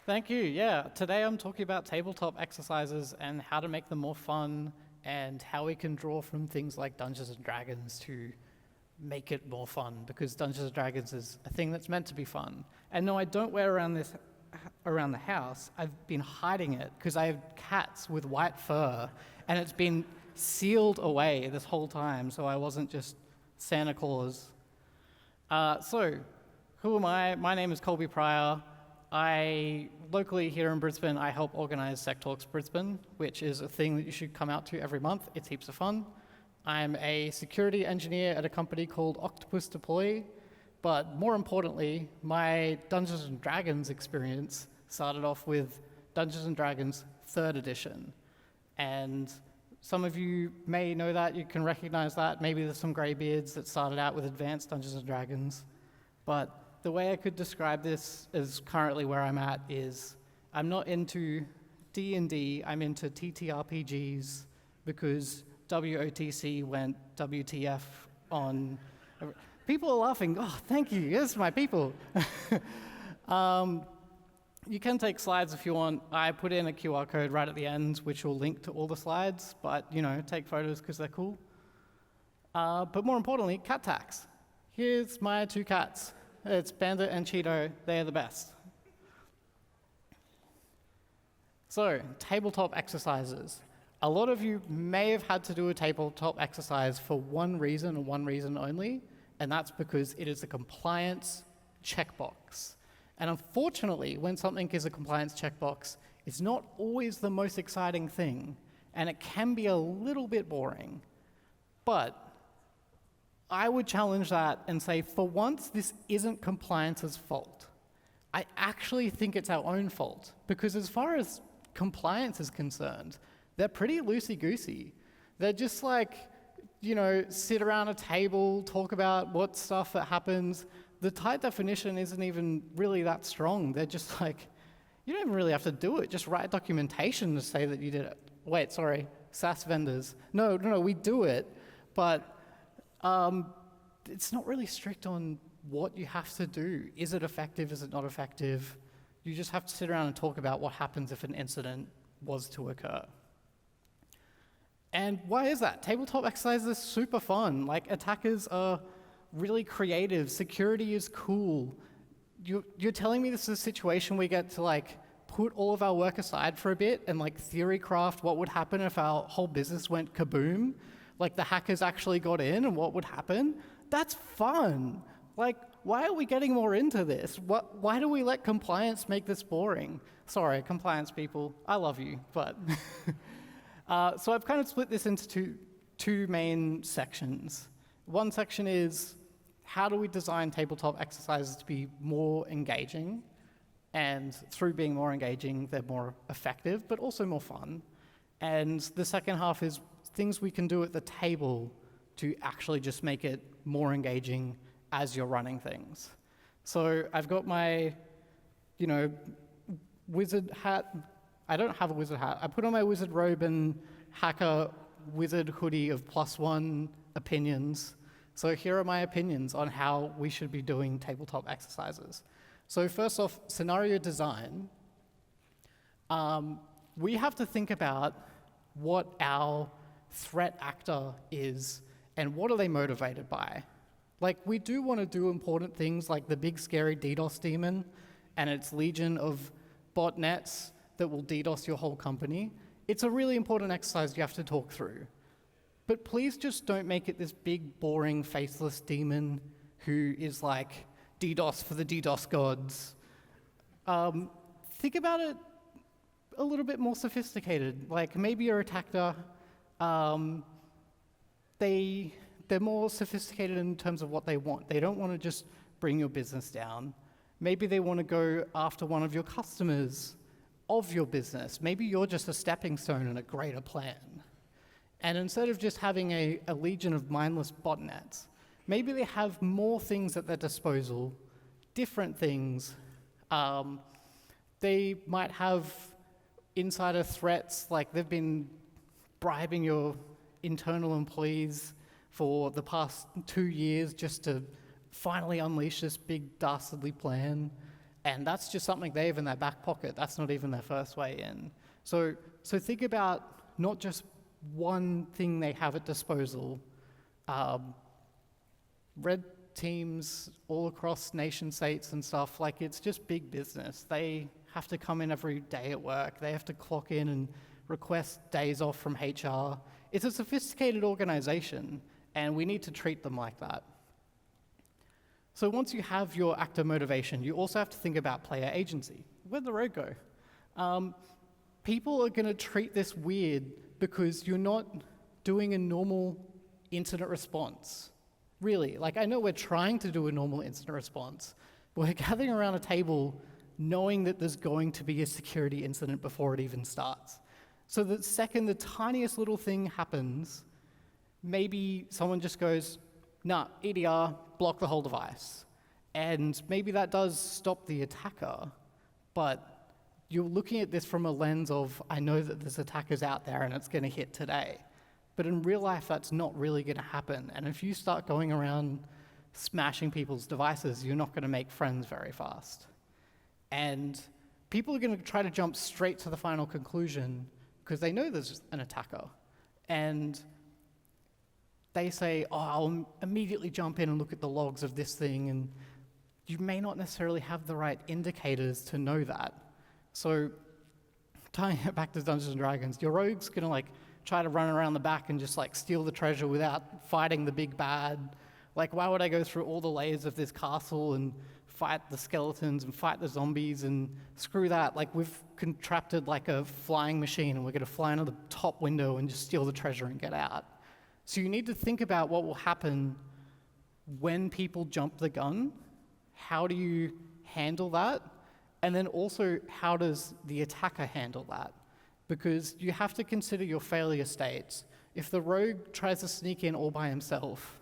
Thank you. Yeah, today I'm talking about tabletop exercises and how to make them more fun and how we can draw from things like Dungeons and Dragons to make it more fun because Dungeons and Dragons is a thing that's meant to be fun. And no, I don't wear around the house. I've been hiding it because I have cats with white fur and it's been sealed away this whole time so I wasn't just Santa Claus. So, who am I? My name is Colby Pryor. Locally here in Brisbane, I help organize Sec Talks Brisbane, which is a thing that you should come out to every month. It's heaps of fun. I'm a security engineer at a company called Octopus Deploy, but more importantly, my Dungeons and Dragons experience started off with Dungeons and Dragons 3rd edition. And some of you may know that, you can recognize that. Maybe there's some greybeards that started out with Advanced Dungeons and Dragons. But the way I could describe this as currently where I'm at is I'm not into D&D, I'm into TTRPGs because WOTC went WTF on... People are laughing. Oh, thank you. Yes, my people. You can take slides if you want. I put in a QR code right at the end, which will link to all the slides, but, take photos because they're cool. But more importantly, cat tax. Here's my 2 cats. It's Bandit and Cheeto. They're the best. So, tabletop exercises. A lot of you may have had to do a tabletop exercise for one reason and one reason only, and that's because it is a compliance checkbox. And unfortunately, when something is a compliance checkbox, it's not always the most exciting thing, and it can be a little bit boring. But I would challenge that and say, for once, this isn't compliance's fault. I actually think it's our own fault, because as far as compliance is concerned, they're pretty loosey-goosey. They're just like, sit around a table, talk about what stuff that happens. The tight definition isn't even really that strong. They're just like, you don't even really have to do it. Just write documentation to say that you did it. Wait, sorry, SaaS vendors. No, we do it, but it's not really strict on what you have to do. Is it effective? Is it not effective? You just have to sit around and talk about what happens if an incident was to occur. And why is that? Tabletop exercises are super fun. Like, attackers are really creative. Security is cool. You're telling me this is a situation we get to, put all of our work aside for a bit and, theory craft what would happen if our whole business went kaboom? The hackers actually got in and what would happen? That's fun. Why are we getting more into this? Why do we let compliance make this boring? Sorry, compliance people, I love you, but... So I've kind of split this into two main sections. One section is, how do we design tabletop exercises to be more engaging? And through being more engaging, they're more effective, but also more fun. And the second half is things we can do at the table to actually just make it more engaging as you're running things. So I've got my, wizard hat. I don't have a wizard hat. I put on my wizard robe and hacker wizard hoodie of +1 opinions. So here are my opinions on how we should be doing tabletop exercises. So first off, scenario design. We have to think about what our threat actor is and what are they motivated by. We do want to do important things like the big scary DDoS demon and its legion of botnets that will DDoS your whole company. It's a really important exercise you have to talk through. But please just don't make it this big, boring, faceless demon who is DDoS for the DDoS gods. Think about it a little bit more sophisticated. Maybe your attacker, they're more sophisticated in terms of what they want. They don't want to just bring your business down. Maybe they want to go after one of your customers of your business. Maybe you're just a stepping stone in a greater plan. And instead of just having a legion of mindless botnets, maybe they have more things at their disposal, different things. They might have insider threats, they've been bribing your internal employees for the past 2 years just to finally unleash this big dastardly plan. And that's just something they have in their back pocket. That's not even their first way in. So think about not just one thing they have at disposal. Red teams all across nation states and stuff, like it's just big business. They have to come in every day at work. They have to clock in and request days off from HR. It's a sophisticated organization, and we need to treat them like that. So once you have your actor motivation, you also have to think about player agency. Where'd the road go? People are going to treat this weird because you're not doing a normal incident response. Really, like I know we're trying to do a normal incident response, but we're gathering around a table knowing that there's going to be a security incident before it even starts. So the second the tiniest little thing happens, maybe someone just goes, nah, EDR, block the whole device. And maybe that does stop the attacker, but you're looking at this from a lens of, I know that there's attackers out there and it's going to hit today. But in real life, that's not really going to happen. And if you start going around smashing people's devices, you're not going to make friends very fast. And people are going to try to jump straight to the final conclusion because they know there's an attacker. And they say, oh, I'll immediately jump in and look at the logs of this thing. And you may not necessarily have the right indicators to know that. So tying it back to Dungeons & Dragons, your rogue's going to try to run around the back and just steal the treasure without fighting the big bad. Why would I go through all the layers of this castle and fight the skeletons and fight the zombies and screw that? We've contracted a flying machine and we're gonna fly into the top window and just steal the treasure and get out. So you need to think about what will happen when people jump the gun. How do you handle that? And then also, how does the attacker handle that? Because you have to consider your failure states. If the rogue tries to sneak in all by himself,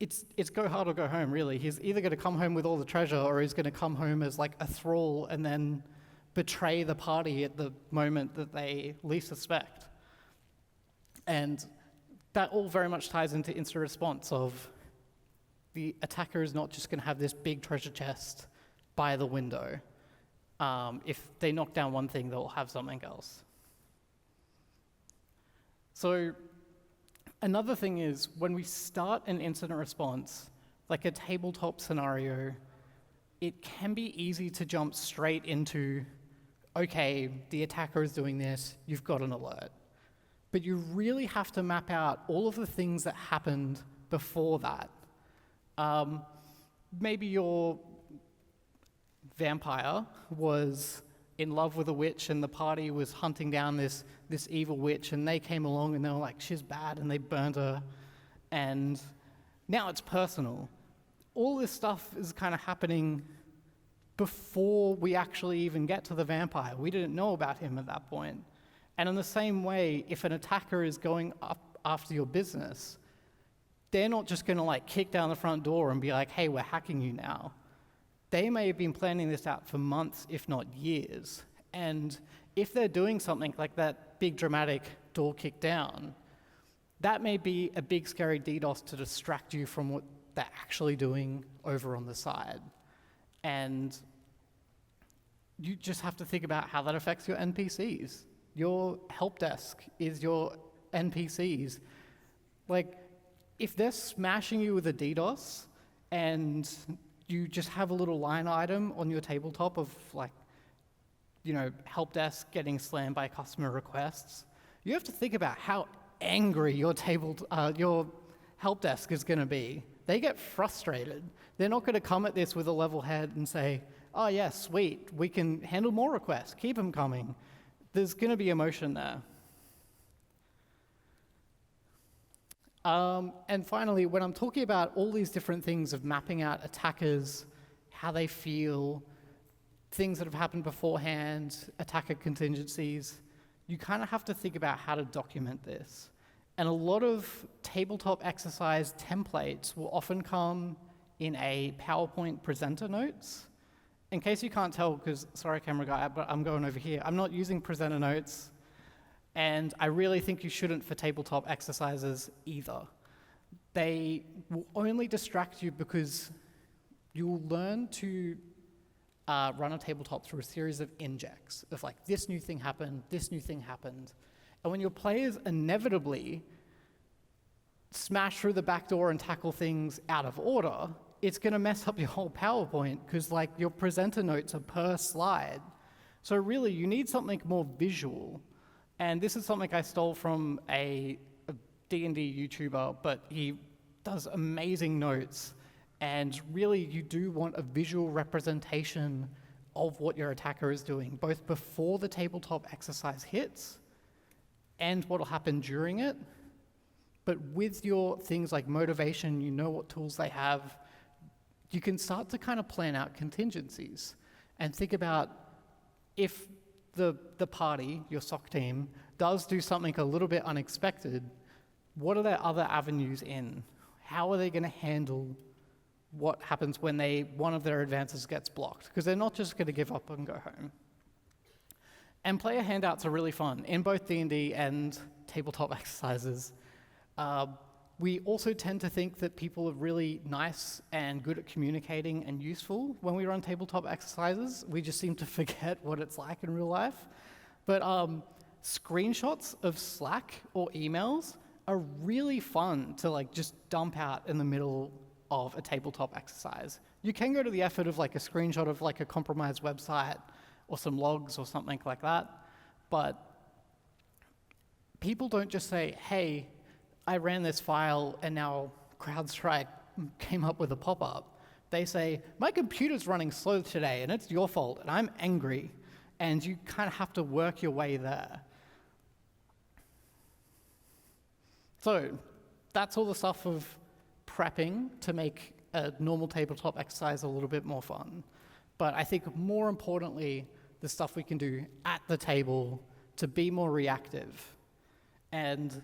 it's go hard or go home, really. He's either going to come home with all the treasure or he's going to come home as a thrall and then betray the party at the moment that they least suspect. And that all very much ties into instant response of the attacker is not just going to have this big treasure chest by the window. If they knock down one thing, they'll have something else. So another thing is when we start an incident response, like a tabletop scenario, it can be easy to jump straight into, okay, the attacker is doing this, you've got an alert. But you really have to map out all of the things that happened before that. Maybe your vampire was in love with a witch and the party was hunting down this evil witch and they came along and they were like, she's bad, and they burned her. And now it's personal. All this stuff is kind of happening before we actually even get to the vampire. We didn't know about him at that point. And in the same way, if an attacker is going up after your business, they're not just going to kick down the front door and be like, hey, we're hacking you now. They may have been planning this out for months, if not years. And if they're doing something like that big dramatic door kick down, that may be a big scary DDoS to distract you from what they're actually doing over on the side. And you just have to think about how that affects your NPCs. Your help desk is your NPCs. If they're smashing you with a DDoS and you just have a little line item on your tabletop of help desk getting slammed by customer requests, you have to think about how angry your help desk is going to be. They get frustrated. They're not going to come at this with a level head and say, oh yeah, sweet, we can handle more requests, keep them coming. There's going to be emotion there. And finally, when I'm talking about all these different things of mapping out attackers, how they feel, things that have happened beforehand, attacker contingencies, you kind of have to think about how to document this. And a lot of tabletop exercise templates will often come in a PowerPoint presenter notes. In case you can't tell, because, sorry camera guy, but I'm going over here, I'm not using presenter notes. And I really think you shouldn't for tabletop exercises either. They will only distract you because you'll learn to run a tabletop through a series of injects of like, this new thing happened, this new thing happened. And when your players inevitably smash through the back door and tackle things out of order, it's going to mess up your whole PowerPoint because like your presenter notes are per slide. So really, you need something more visual. And this is something I stole from a D&D YouTuber, but he does amazing notes. And really, you do want a visual representation of what your attacker is doing, both before the tabletop exercise hits and what will happen during it. But with your things like motivation, you know what tools they have, you can start to kind of plan out contingencies and think about if the party, your SOC team, does do something a little bit unexpected, what are their other avenues in? How are they going to handle what happens when one of their advances gets blocked? Because they're not just going to give up and go home. And player handouts are really fun in both D&D and tabletop exercises. We also tend to think that people are really nice and good at communicating and useful when we run tabletop exercises. We just seem to forget what it's like in real life. But screenshots of Slack or emails are really fun to like just dump out in the middle of a tabletop exercise. You can go to the effort of like a screenshot of like a compromised website or some logs or something like that, but people don't just say, hey, I ran this file and now CrowdStrike came up with a pop-up. They say, my computer's running slow today and it's your fault and I'm angry, and you kind of have to work your way there. So that's all the stuff of prepping to make a normal tabletop exercise a little bit more fun. But I think more importantly, the stuff we can do at the table to be more reactive. And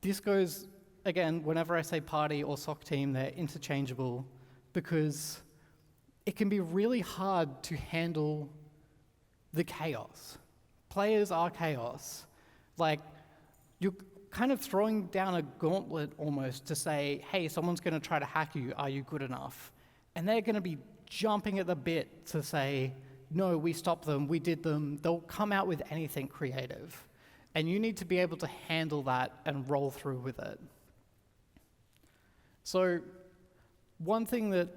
this goes, again, whenever I say party or SOC team, they're interchangeable because it can be really hard to handle the chaos. Players are chaos. Like, you're kind of throwing down a gauntlet almost to say, hey, someone's going to try to hack you. Are you good enough? And they're going to be jumping at the bit to say, no, we stopped them, we did them. They'll come out with anything creative. And you need to be able to handle that and roll through with it. So one thing that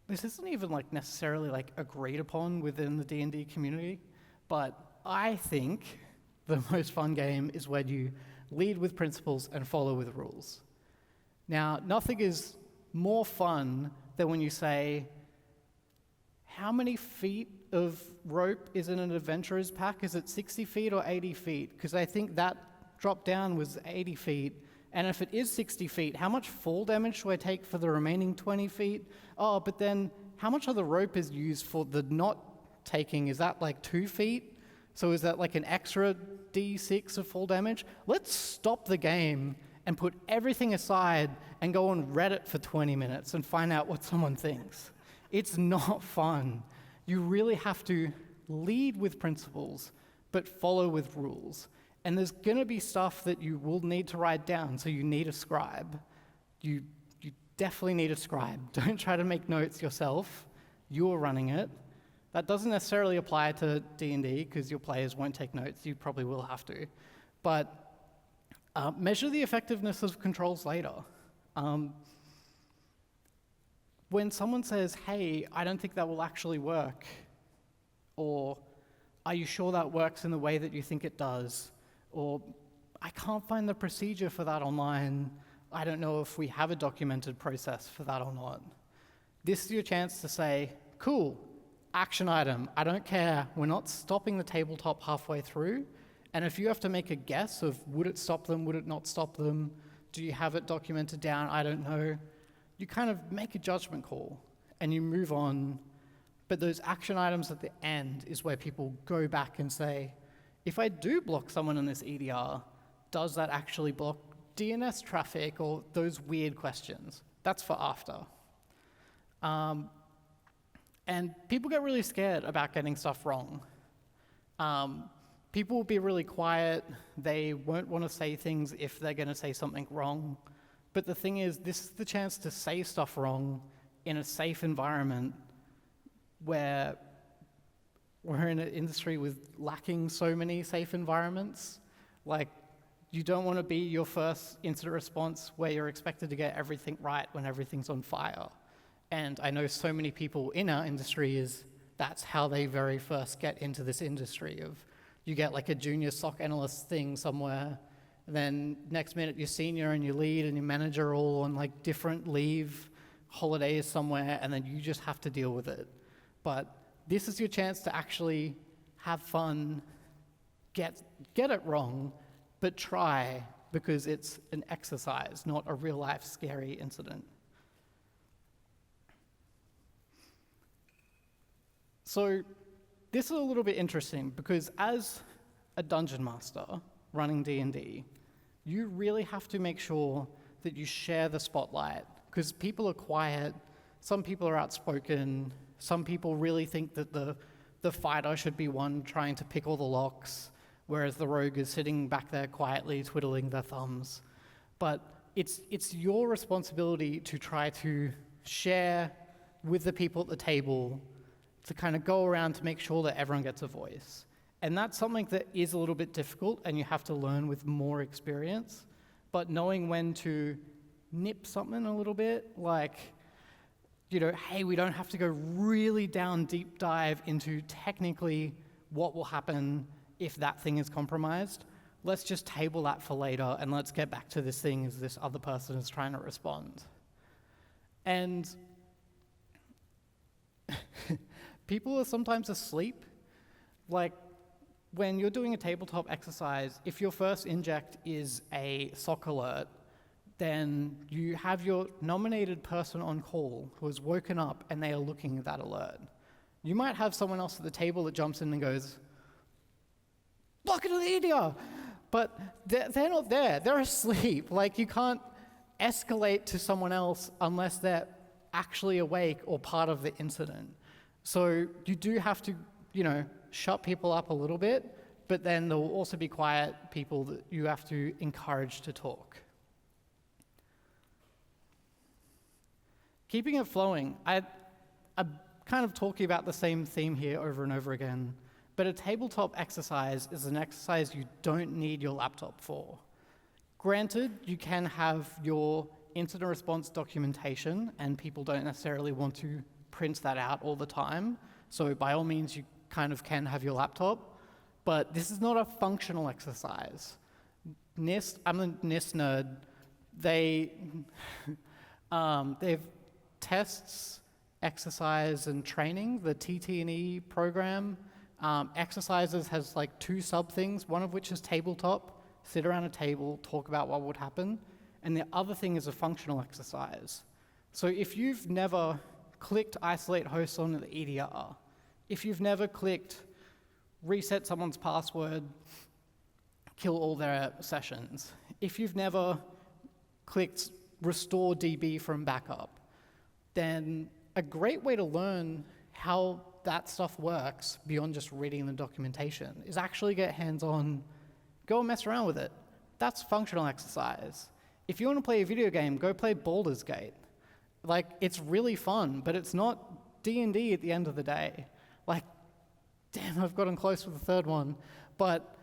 this isn't even like necessarily like agreed upon within the D&D community, but I think the most fun game is when you lead with principles and follow with rules. Now, nothing is more fun than when you say, how many feet of rope is in an adventurer's pack? Is it 60 feet or 80 feet? Because I think that drop down was 80 feet. And if it is 60 feet, how much fall damage do I take for the remaining 20 feet? Oh, but then how much of the rope is used for the not taking? Is that like 2 feet? So is that like an extra D6 of fall damage? Let's stop the game and put everything aside and go on Reddit for 20 minutes and find out what someone thinks. It's not fun. You really have to lead with principles, but follow with rules. And there's going to be stuff that you will need to write down, so you need a scribe. You definitely need a scribe. Don't try to make notes yourself. You're running it. That doesn't necessarily apply to D&D, because your players won't take notes. You probably will have to. But measure the effectiveness of controls later. When someone says, hey, I don't think that will actually work, or are you sure that works in the way that you think it does, or I can't find the procedure for that online, I don't know if we have a documented process for that or not. This is your chance to say, cool, action item, I don't care, we're not stopping the tabletop halfway through, and if you have to make a guess of would it stop them, would it not stop them, do you have it documented down, I don't know, you kind of make a judgment call and you move on. But those action items at the end is where people go back and say, if I do block someone in this EDR, does that actually block DNS traffic or those weird questions? That's for after. And people get really scared about getting stuff wrong. People will be really quiet. They won't want to say things if they're going to say something wrong. But the thing is, this is the chance to say stuff wrong in a safe environment where we're in an industry with lacking so many safe environments. Like, you don't want to be your first incident response where you're expected to get everything right when everything's on fire. And I know so many people in our industry that's how they very first get into this industry of, you get like a junior SOC analyst thing somewhere, and then next minute your senior and your lead and your manager are all on like different leave holidays somewhere, and then you just have to deal with it. But this is your chance to actually have fun, get it wrong, but try, because it's an exercise, not a real life scary incident. So this is a little bit interesting, because as a dungeon master running D&D, you really have to make sure that you share the spotlight, because people are quiet, some people are outspoken, some people really think that the fighter should be one trying to pick all the locks, whereas the rogue is sitting back there quietly twiddling their thumbs. But it's your responsibility to try to share with the people at the table, to kind of go around to make sure that everyone gets a voice. And that's something that is a little bit difficult, and you have to learn with more experience. But knowing when to nip something a little bit, like, hey, we don't have to go really down deep dive into technically what will happen if that thing is compromised. Let's just table that for later, and let's get back to this thing as this other person is trying to respond. And people are sometimes asleep. Like, when you're doing a tabletop exercise, if your first inject is a SOC alert, then you have your nominated person on call who has woken up and they are looking at that alert. You might have someone else at the table that jumps in and goes, "Lock it to the idiot!" But they're not there. They're asleep. Like, you can't escalate to someone else unless they're actually awake or part of the incident. So you do have to, shut people up a little bit, but then there will also be quiet people that you have to encourage to talk. Keeping it flowing, I'm kind of talking about the same theme here over and over again, but a tabletop exercise is an exercise you don't need your laptop for. Granted, you can have your incident response documentation, and people don't necessarily want to print that out all the time, so by all means you kind of can have your laptop, but this is not a functional exercise. NIST, I'm a NIST nerd, they have tests, exercise, and training, the TT&E program. Exercises has like 2 sub-things, one of which is tabletop, sit around a table, talk about what would happen, and the other thing is a functional exercise. So if you've never clicked isolate hosts on the EDR, if you've never clicked reset someone's password, kill all their sessions, if you've never clicked restore DB from backup, then a great way to learn how that stuff works beyond just reading the documentation is actually get hands-on, go and mess around with it. That's functional exercise. If you want to play a video game, go play Baldur's Gate. Like, it's really fun, but it's not D&D at the end of the day. Like, damn, I've gotten close with the third one. But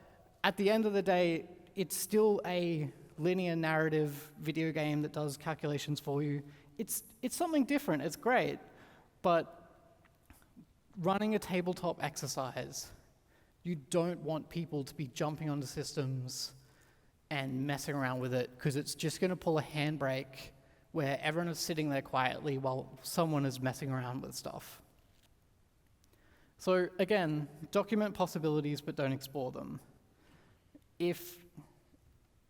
at the end of the day, it's still a linear narrative video game that does calculations for you. It's something different, it's great. But running a tabletop exercise, you don't want people to be jumping onto systems and messing around with it, because it's just going to pull a handbrake where everyone is sitting there quietly while someone is messing around with stuff. So again, document possibilities but don't explore them. If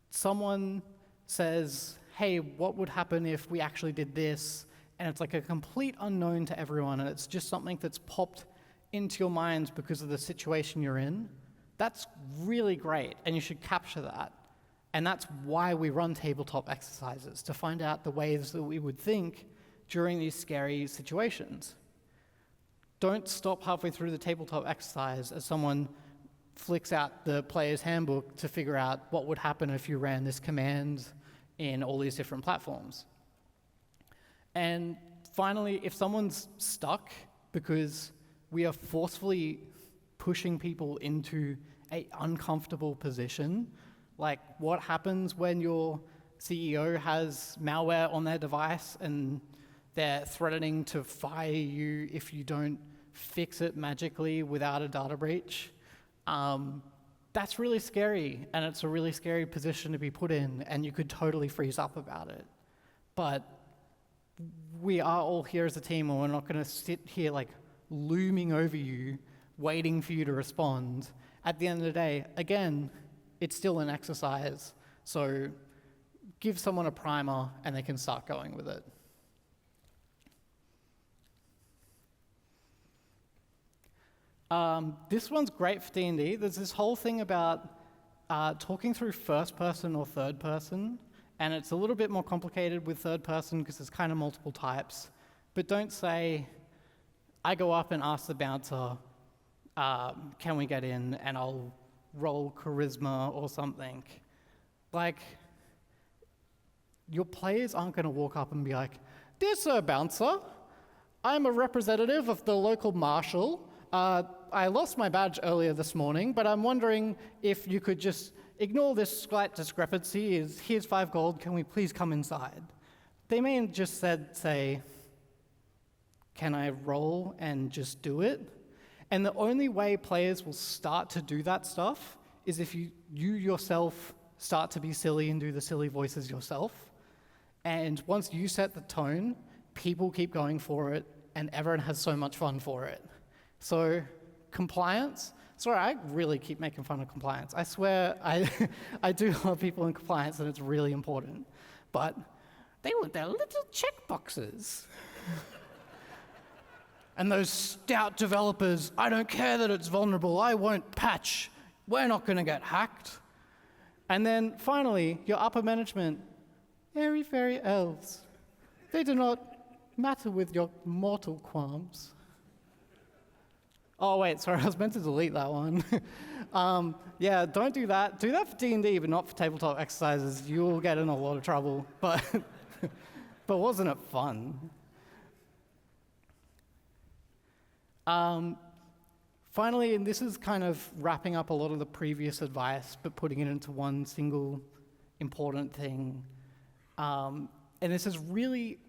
someone says, hey, what would happen if we actually did this, and it's like a complete unknown to everyone, and it's just something that's popped into your mind because of the situation you're in, that's really great, and you should capture that. And that's why we run tabletop exercises, to find out the ways that we would think during these scary situations. Don't stop halfway through the tabletop exercise as someone flicks out the player's handbook to figure out what would happen if you ran this command in all these different platforms. And finally, if someone's stuck because we are forcefully pushing people into an uncomfortable position, like what happens when your CEO has malware on their device and they're threatening to fire you if you don't fix it magically without a data breach. That's really scary, and it's a really scary position to be put in, and you could totally freeze up about it. But we are all here as a team, and we're not going to sit here like looming over you, waiting for you to respond. At the end of the day, again, it's still an exercise, so give someone a primer and they can start going with it. This one's great for D&D. There's this whole thing about talking through first person or third person, and it's a little bit more complicated with third person because there's kind of multiple types. But don't say, I go up and ask the bouncer, can we get in, and I'll roll charisma or something. Like, your players aren't going to walk up and be like, dear Sir Bouncer, I'm a representative of the local marshal. I lost my badge earlier this morning, but I'm wondering if you could just ignore this slight discrepancy. Here's 5 gold, can we please come inside? They may just say, can I roll and just do it? And the only way players will start to do that stuff is if you yourself start to be silly and do the silly voices yourself. And once you set the tone, people keep going for it, and everyone has so much fun for it. So compliance, sorry, I really keep making fun of compliance. I swear I do love people in compliance, and it's really important. But they want their little check boxes. And those stout developers, I don't care that it's vulnerable, I won't patch, we're not going to get hacked. And then finally, your upper management, airy fairy elves. They do not matter with your mortal qualms. Oh wait, sorry, I was meant to delete that one. Yeah, don't do that. Do that for D&D, but not for tabletop exercises. You'll get in a lot of trouble. But wasn't it fun? Finally, and this is kind of wrapping up a lot of the previous advice, but putting it into one single important thing. And this is really,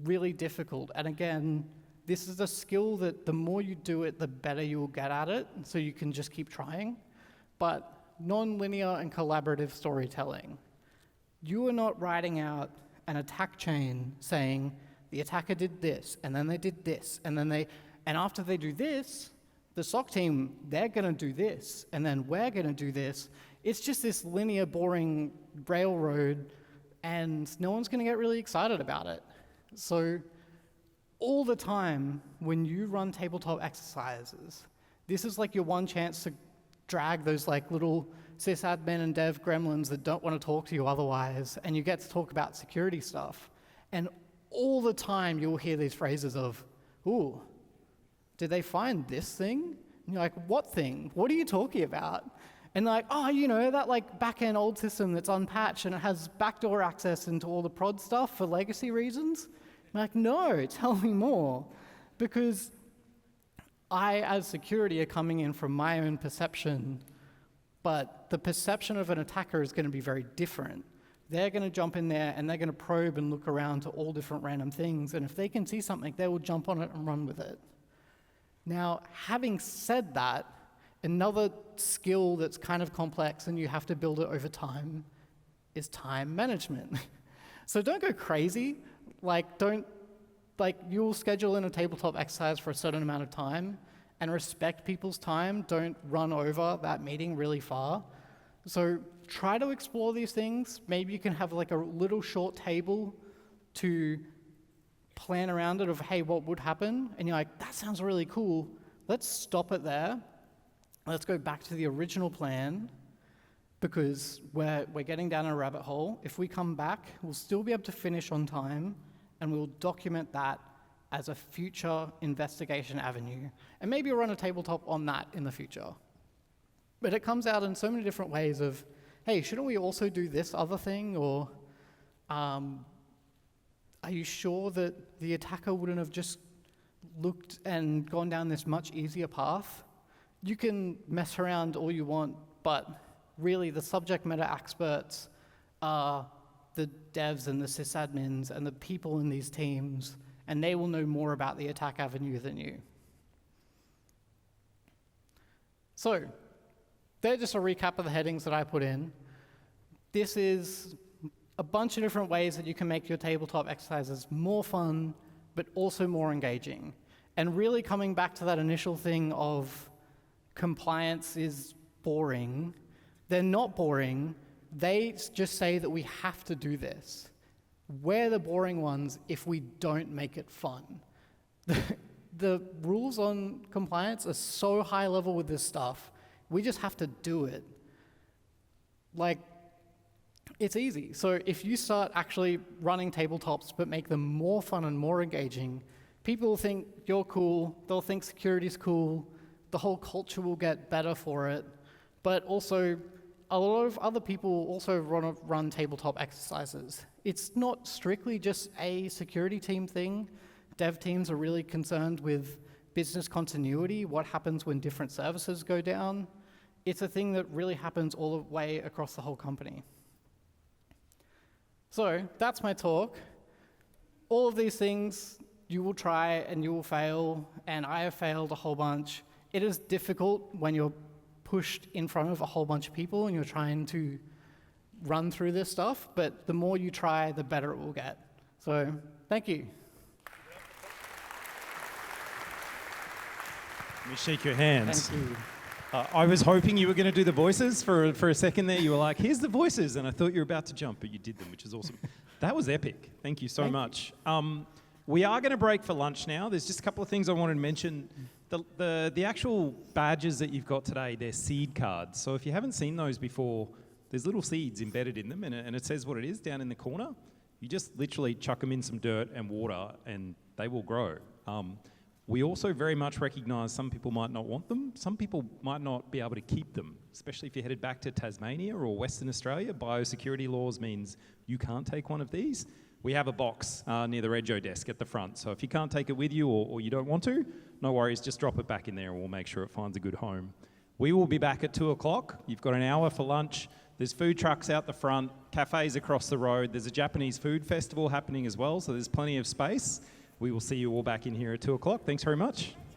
really difficult. And again, this is a skill that the more you do it, the better you'll get at it, so you can just keep trying. But non-linear and collaborative storytelling. You are not writing out an attack chain saying, the attacker did this, and then they did this, and after they do this, the SOC team, they're going to do this, and then we're going to do this. It's just this linear, boring railroad, and no one's going to get really excited about it. So all the time, when you run tabletop exercises, this is like your one chance to drag those like little sysadmin and dev gremlins that don't want to talk to you otherwise, and you get to talk about security stuff. And all the time, you'll hear these phrases of, ooh, did they find this thing? And you're like, what thing? What are you talking about? And like, oh, you know, that like back-end old system that's unpatched and it has backdoor access into all the prod stuff for legacy reasons? I'm like, no, tell me more. Because I, as security, are coming in from my own perception, but the perception of an attacker is going to be very different. They're going to jump in there and they're going to probe and look around to all different random things, and if they can see something, they will jump on it and run with it. Now, having said that, another skill that's kind of complex and you have to build it over time is time management. So don't go crazy. You'll schedule in a tabletop exercise for a certain amount of time and respect people's time. Don't run over that meeting really far. So try to explore these things. Maybe you can have like a little short table to plan around it of, hey, what would happen? And you're like, that sounds really cool. Let's stop it there. Let's go back to the original plan, because we're getting down a rabbit hole. If we come back, we'll still be able to finish on time, and we'll document that as a future investigation avenue. And maybe we'll run a tabletop on that in the future. But it comes out in so many different ways of, hey, shouldn't we also do this other thing? Or are you sure that the attacker wouldn't have just looked and gone down this much easier path? You can mess around all you want, but really the subject matter experts are the devs and the sysadmins and the people in these teams, and they will know more about the attack avenue than you. So, they're just a recap of the headings that I put in. This is a bunch of different ways that you can make your tabletop exercises more fun, but also more engaging. And really coming back to that initial thing of compliance is boring, they're not boring. They just say that we have to do this. We're the boring ones if we don't make it fun. The rules on compliance are so high level with this stuff, we just have to do it. Like, it's easy. So if you start actually running tabletops but make them more fun and more engaging, people will think you're cool, they'll think security's cool, the whole culture will get better for it, but also a lot of other people also run tabletop exercises. It's not strictly just a security team thing. Dev teams are really concerned with business continuity, what happens when different services go down. It's a thing that really happens all the way across the whole company. So that's my talk. All of these things you will try and you will fail, and I have failed a whole bunch. It is difficult when you're pushed in front of a whole bunch of people and you're trying to run through this stuff, but the more you try, the better it will get. So thank you. Let me shake your hands. Thank you. I was hoping you were going to do the voices for a second there. You were like, here's the voices, and I thought you were about to jump, but you did them, which is awesome. That was epic. Thank you so much. We are going to break for lunch now. There's just a couple of things I wanted to mention. The actual badges that you've got today, they're seed cards. So if you haven't seen those before, there's little seeds embedded in them, and it says what it is down in the corner. You just literally chuck them in some dirt and water, and they will grow. We also very much recognise some people might not want them. Some people might not be able to keep them, especially if you're headed back to Tasmania or Western Australia. Biosecurity laws means you can't take one of these. We have a box near the Rego desk at the front. So if you can't take it with you or you don't want to, no worries, just drop it back in there and we'll make sure it finds a good home. We will be back at 2 o'clock. You've got an hour for lunch. There's food trucks out the front, cafes across the road. There's a Japanese food festival happening as well, so there's plenty of space. We will see you all back in here at 2 o'clock. Thanks very much.